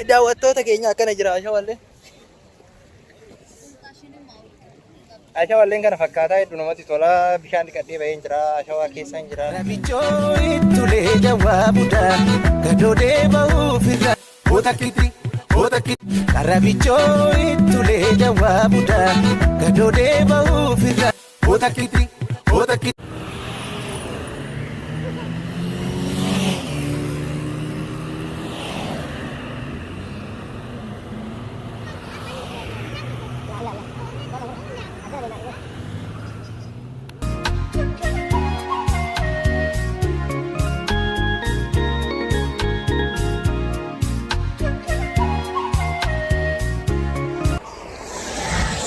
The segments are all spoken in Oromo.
daawwattoota keenya akkana jira ashawallee. Ashawalleen kana fakkaataa hedduu namatti tola. Bishaan dhiqadhee bahee jira. Ashawaa keessa hin jira. Rabichoo ittulee jawaabuudha gadoodee bahuufirra otakiti. Rabichoo ittulee jawaabuudha gadoodee bahuufirra otakiti.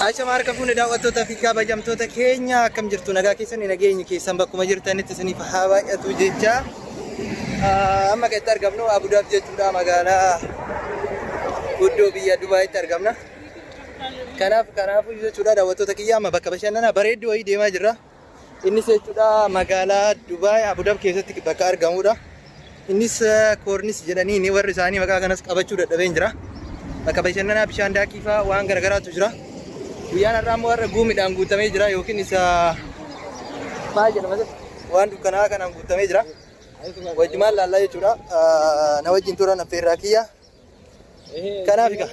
Acha marka fuune daawwattoota fi kabajamtoota keenya akkam jirtu nagaa keessan nageenyi keessan bakkuma jirtanitti isiniif haa baay'atu jecha amma kan itti argamnu Abu Dhabi jechuudha magaalaa guddoo biyya Dubaayitti argamna. Kanaafuu jechuudha daawwattoota kiyya amma bakka bashannanaa bareedduu wayii deemaa jirra. Innis jechuudha magaalaa Dubaay Abu Dhabi keessatti bakka argamudha. Innis koornis jedhanii ni warri isaanii maqaa kanas qabachuu dadhabeen jira. Bakka bashannanaa bishaan daakii fa'aa waan garagaraatu jira. Guyyaan har'aa immoo warra guumiidhaan guutamee jira yookiin isa maal jedhama waan dukkanaa kanaan guutamee jira. Wajjumaan laallaa jechuudha. Na wajjin turan affeerraa kiyya. Kanaaf egaa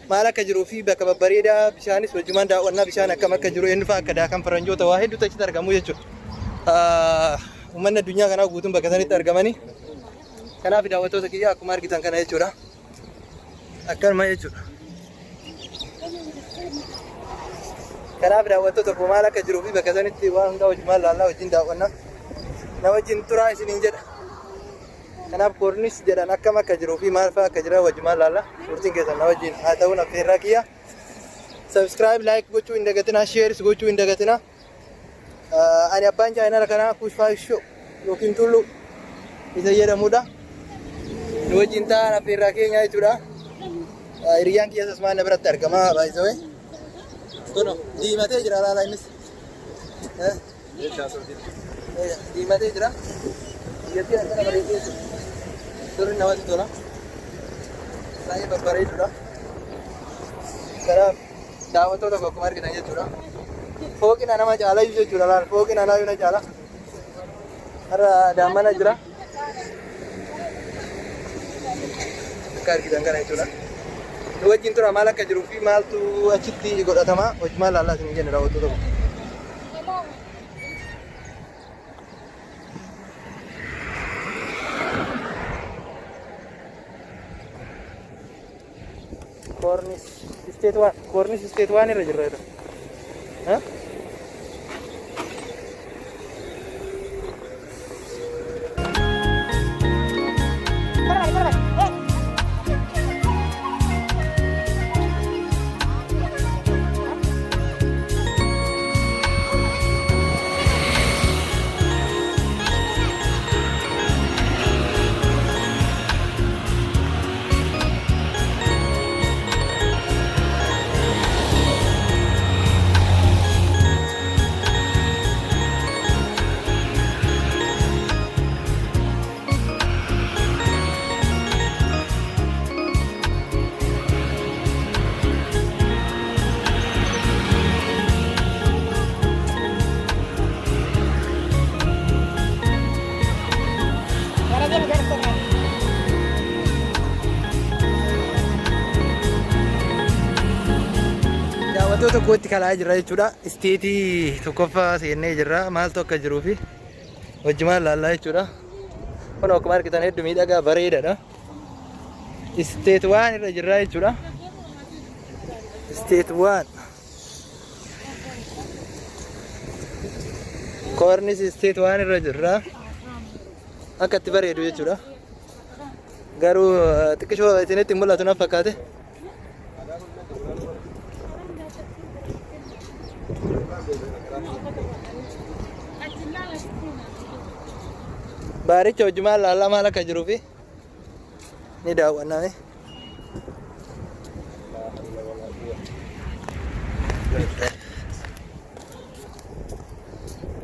maal akka jiruu fi bakka babbareedaa bishaanis wajjumaan daawwannaa bishaan akkam akka jiru eenyu fa'aa akka daakan faranjoota waa hedduutu achitti argamu jechuudha. Uummanni addunyaa kanaa guutuun bakka sanitti argamanii. Kanaaf daawwattoota kiyya akkuma argitan kana jechuudha. Akkanuma jechuudha. Kanaaf daawwattoota koo maal akka jiruu fi bakka sanitti waan hundaa wajjumaan laallaa wajjin daawwannaa na wajjin turaa isiniin jedha. Kanaaf koornis jedhan akkam akka jiruu fi maal fa'aa akka jira wajjumaan laallaa turtiin keessan na wajjin haa ta'uun affeerraa kiyya. Subscribe, like gochuu hin dagatinaa, shares gochuu hin dagatinaa. Ani abbaan chaayinala kanaa Kush Show yookiin Tulluu isa jedhamudha. Nu wajjin ta'an affeerraa keenya jechuudha. Hiriyyaan kiyya sasmaan na biratti argama baay'isawee. Tono, diimatee jira laala innis. Diimatee jira. Biyyattii akkana bareedee jiru. Turri namatti tola. Baay'ee babbareedudha. Kanaaf daawwattoota koo akkuma argitan jechuudha. Fooqina nama caalaa jechuudha laala. Fooqina anaa na caala. Har'a daammana jira. Akka argitan kana jechuudha. Nu wajjin tura maal akka jiruu fi maaltu achitti godhatama wajjumaan laallaa isin jenna daawwattoota koo. Koornis isteet waan irra jirra jedha. Daawwattoota kootti kalaa jirra jechuudha. Isteetii tokkoffaa seennee jirra. Maaltu akka jiruu fi wajjumaan laallaa jechuudha. Kun akkuma argitan hedduu miidhagaa bareedaadha. Isteet waan irra jirra jechuudha. Isteet waan. Koornis isteet waan irra jirra. Akka itti bareedu jechuudha. Garuu xiqqishoo isinitti mul'atu naaf fakkaate. Baaricha wajjumaan laallaa maal akka jiruu fi ni daawwanname.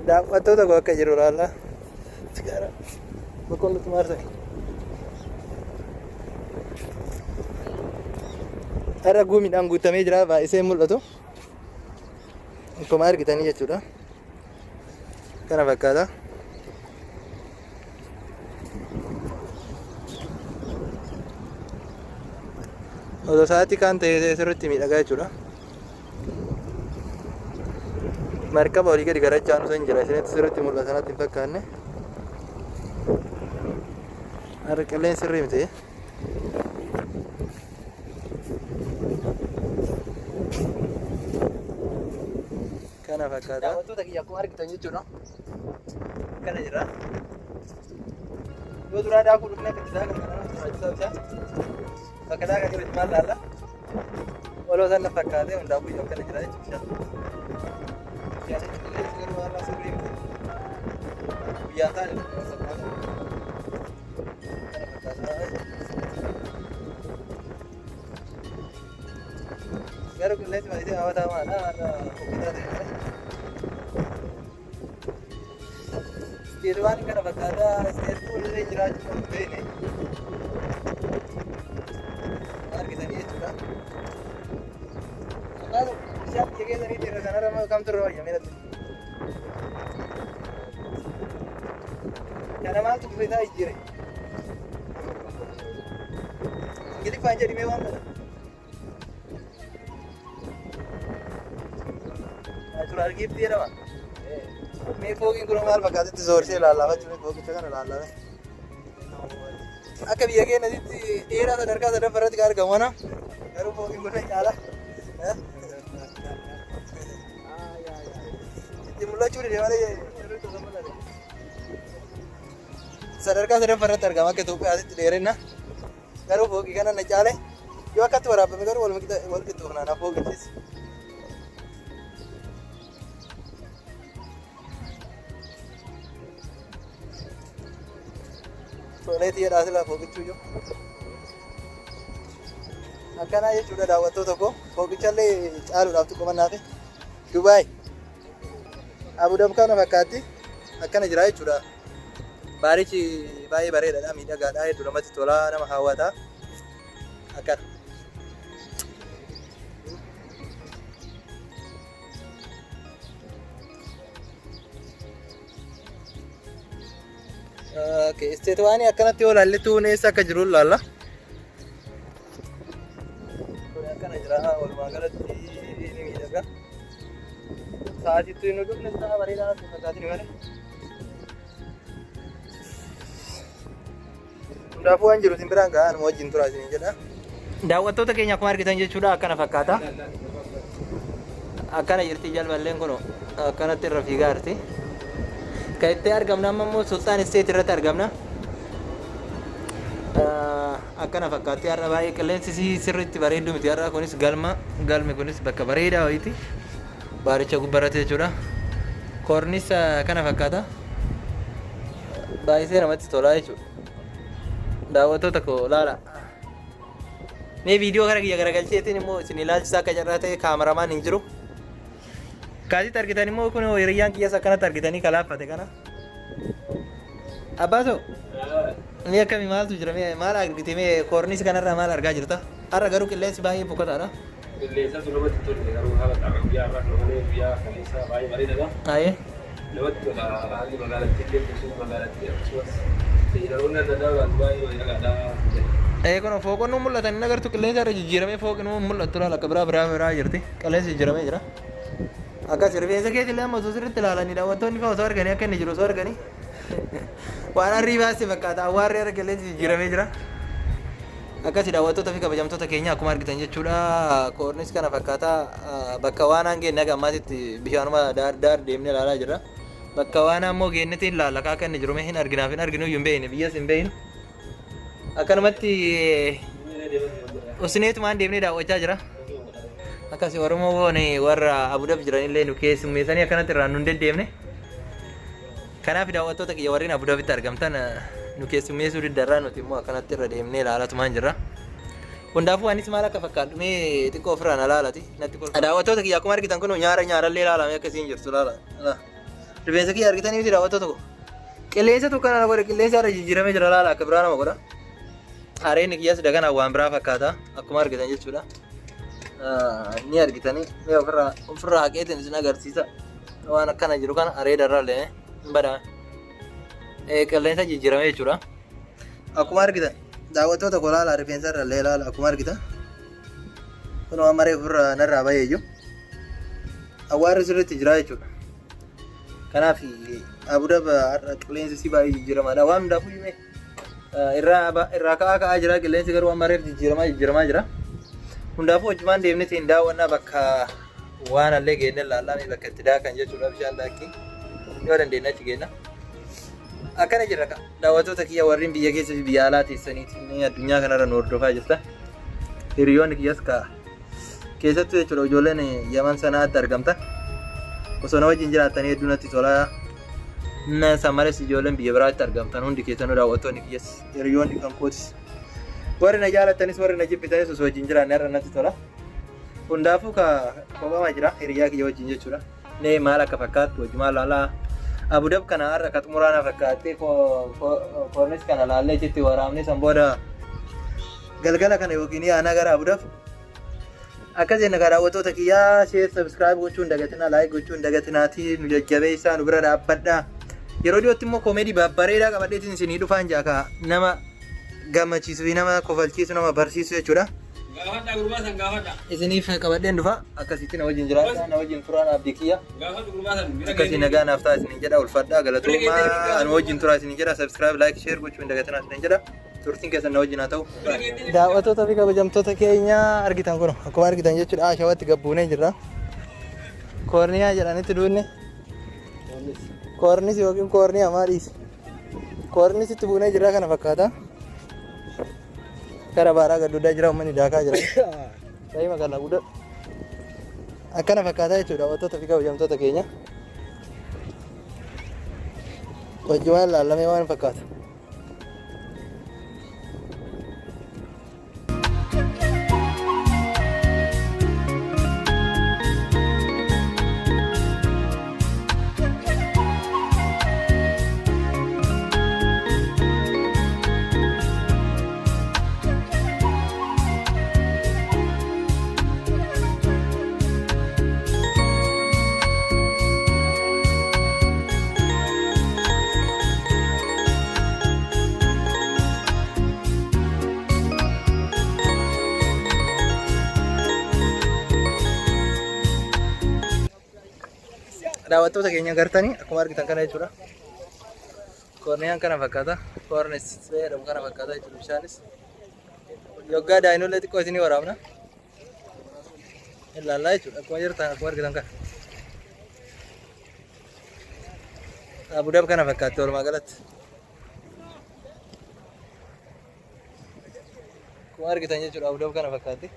Daawwattoota koo akka jiru laallaa. Boqqollootu maarsa. Har'a gumiidhaan guutamee jira baay'isee mul'atu. Akkuma argitanii jechuudha. Kana fakkaata. Otoo sa'aatii kaan ta'ee sirriitti miidhagaa jechuudha. Markaba olii gadi garachaa nuusan jira isinitti sirriitti mul'ata natti hin fakkaanne. Har'a qilleensi sirrii miti. Kana fakkaata. Daawwattoota kiyya akkuma argitan jechuudha. Kana jira. Yoo duraa daakuu dhufnee akka isaa kan kana barbaachisaa bishaan. Bakka daakaa jiru maal laalla? Waloo sana fakkaatee hundaafuu iyyuu akkana jira jechuudha. Bishaan qilleensi garuu har'a sirrii miti. Guyyaan taa'e garuu qilleensi baay'ee hawwataa maadha har'a hojjetaa ta'e. Waan kana fakkaata isteetii illee jiraachuu kan ta'e argitanii jechuudha. Akkaataa bishaan biyya keessanii irra kanarra kamtu irra wayya miidhatti. Kana maaltu dhufee taa'ee jire? Ingiliffaan jedhimee waan kana. Naachuraal giiftii jedhama. Mee fooqiin kun maal fakkaatatti soorsee laallaafachuun fooqicha kana laallame. Akka biyya keenyatti dheeraa sadarkaa sadaffaa irratti kan argamu kana garuu fooqiin kun caala. Itti mul'achuu dide malee sadarkaa sadaffaa irratti argama akka Itoophiyaatti dheerina. Garuu fooqii kana na caale yoo akkatti waraabame garuu wal qixxoofnaan fooqichis. Toleetii jedhaa silaa fooqichuu jiru. Akkanaa jechuudha daawwattoota koo fooqichallee caaluudhaaf xiqqoomannaa fi Dubaay Abudaab kana fakkaatti akkana jira jechuudha. Baarichi baay'ee bareedaadha miidhagaadha hedduu namatti tolaa nama hawwataa akkana. Isteet waan akkanatti yoo laallitu eessa akka jiru laalla. Kun akkana jira walumaa galatti ni miidhaga. Sa'aatiitti nu dhufne sa'a bareedaa natti fakkaatin malee. Hundaafuu waan jiru isin biraan gahaa anuma wajjin turaa isin jedha. Daawwattoota keenya akkuma argitan jechuudha akkana fakkaata. Akkana jirti jalballeen kun akkanatti irra fiigaa jirti. Kan itti argamna amma immoo Sultaan Isteet irratti argamna. Akkana fakkaatti har'a baay'ee qilleensi sirriitti bareedu miti har'a kunis galmi kunis bakka bareedaa wayiiti. Baaricha gubbarratti jechuudha. Koornis kana fakkaata. Baay'isee namatti tolaa jechuudha. Daawwattoota koo laala. Mee viidiyoo kana kiyya garagalcheetiin immoo isin ilaalchisaa akka carraa ta'e kaameramaan hin jiru. Kaasitti argitan immoo kun hiriyyaan kiyyas akkanatti argitanii kalaaffate kana. Abbaaso mee akkamii maaltu jira mee maal argite mee koornis kanarraa maal argaa jirta? Har'a garuu qilleensi baay'ee boqotaadha. Qilleensa namatti tolu garuu haala xarra guyyaa irraa namanii guyyaa kaleessaa baay'ee bareedaadha. Aayee. Namatti tola haalli magaalattii illee keessumaa magaalattii akkasumas seeraawwan adda addaa baay'ee bareedaadha. Kun fooqonni mul'atan inni agartu qilleensa irra jijjiiramee fooqni mul'atu laala akka biraa jirti qilleensi jijjiiramee jira. Akkas rifeensa keetii illee amma osoo sirriitti ilaalanii daawwattoonni fa'aa osoo arganii akka inni jiru osoo arganii waan harrii baasee fakkaata awwaarri irra qilleensi jijjiiramee jira. Akkasii daawwattoota fi kabajamtoota keenya akkuma argitan jechuudha. Koornis kana fakkaata bakka waan hangeen naga ammaatitti bishaanuma daar deemnee ilaalaa jirra. Bakka waan ammoo geennetiin ilaalla akka inni jiru mee hin arginaaf hin arginu iyyuu hin beekne biyyas hin beeknu. Akkanumatti usneetumaan deemnee daawwachaa jira. Akkasii Oromoo warra Abudaab jiranillee nu keessummeessanii akkanatti irraan nu hin deddeemne. Kanaaf daawwattoota kiyya warreen Abudaabitti argamtan nu keessummeessuu diddarraa nuti immoo akkanatti irra deemnee ilaalatumaan jirra. Hundaafuu anis maal akka fakkaadhu mee xiqqoo ofirraan ilaalati natti kolfa. Daawwattoota kiyya akkuma argitan kun nyaarallee ilaalame akkasiin jirtu laala. Rifeensa kiyya argitanii miti daawwattoota koo. Qilleensa tokko kana godhe qilleensa irra jijjiiramee jira laala akka biraa nama godha. Hareen kiyyas daganaa waan biraa fakkaata akkuma argitan jechuudha. Ni argitanii mee ofirraa haqeetiin isin agarsiisa. Waan akkana jiru kana areeda irraallee hin badaan. Qilleensa jijjiirame jechuudha. Akkuma argitan daawwattoota kolaalaa rifeensa irraallee ilaala akkuma argitan. Kun waan maree ofirraa narraa bahee jiru. Awwaarri sirriitti jira jechuudha. Kanaaf Abudaab har'a qilleensi si baay'ee jijjiiramaadha. Waan hundaafuu himee irraa ka'aa jira qilleensi garuu waan mareef jijjiiramaa jira. Hundaafuu hojimaan deemnee ittiin daawwannaa bakka waan allee geenne laallaan bakka itti daakan jechuudha bishaan daakkii yoo dandeenya achi geenna. Akkana jirra daawwattoota kiyya warreen biyya keessa fi biyya alaa teessaniitiin addunyaa kanarra nu hordofaa jirta. Hiriyoonni kiyyas keessattuu jechuudha ijoolleen Yaman sanaatti argamta. Osoo na wajjin jiraattanii hedduu natti tola. San malees ijoolleen biyya biraatti argamtan hundi keessanuu daawwattoonni kiyyas hiriyoonni kan kootis. Warri na jaalattanis warri na jibbitanis osoo wajjin jiraanne har'a natti tola. Hundaafuu kophamaa jira hiriyaa kiyya wajjin jechuudha. Nee maal akka fakkaattu wajjumaan laalaa. Abudaab kana har'a akka xumuraana fakkaattee koornis kana laallee jetti waraabnee san booda galgala kana yookiin aanaa gara Abudaab. Akkas jenna daawwattoota kiyyaa share subscribe gochuun dagatina like gochuun dagatinaatii nu jajjabeessaa nu bira dhaabbadhaa. Yeroo dhiyootti immoo koomedii babbareedaa qabadheetiin isinii dhufaan jaaka nama gammachiisuu fi nama kofalchiisu nama barsiisu jechuudha. Gaafadha gurbaasan gaafadha. Isiniif qabadheen dhufa akkasitti na wajjin jiraadha na wajjin turaan abdii kiyya. Gaafadha gurbaasan. Akkasii nagaa naaf ta'a isiniin jedha ulfadhaa galatoomaa anu wajjin turaa isiniin jedha subscribe like share gochuun dagatinaa isiniin jedha. Turtiin keessan na wajjin haa ta'u. Daawwattoota fi kabajamtoota keenya argitan kun akkuma argitan jechuudha shawatti gabbuunee jirra. Koorniyaa jedhanitti duunne. Koornis yookiin koorniyaa maaliis? Koornisitti buunee jirra kana fakkaata. Kara baaraa gadduuddaa jira uummanni daakaa jira. Ta'ii magaalaa guddaa. Akkana fakkaata jechuudha daawwattoota fi kabajamtoota keenya. Wajjumaan laallamee waan fakkaata. Daawwattoota keenya gartanii akkuma argitan kana jechuudha. Koorniyaan kana fakkaata. Koornis jedhamu kana fakkaata jechuudha bishaanis. Yoggaa daa'imnollee xiqqoo isinii waraabna. Ilaallaa jechuudha akkuma jirtan akkuma argitan kana. Abudaab kana fakkaatti walumaa galatti. Akkuma argitan jechuudha Abudaab kana fakkaatti.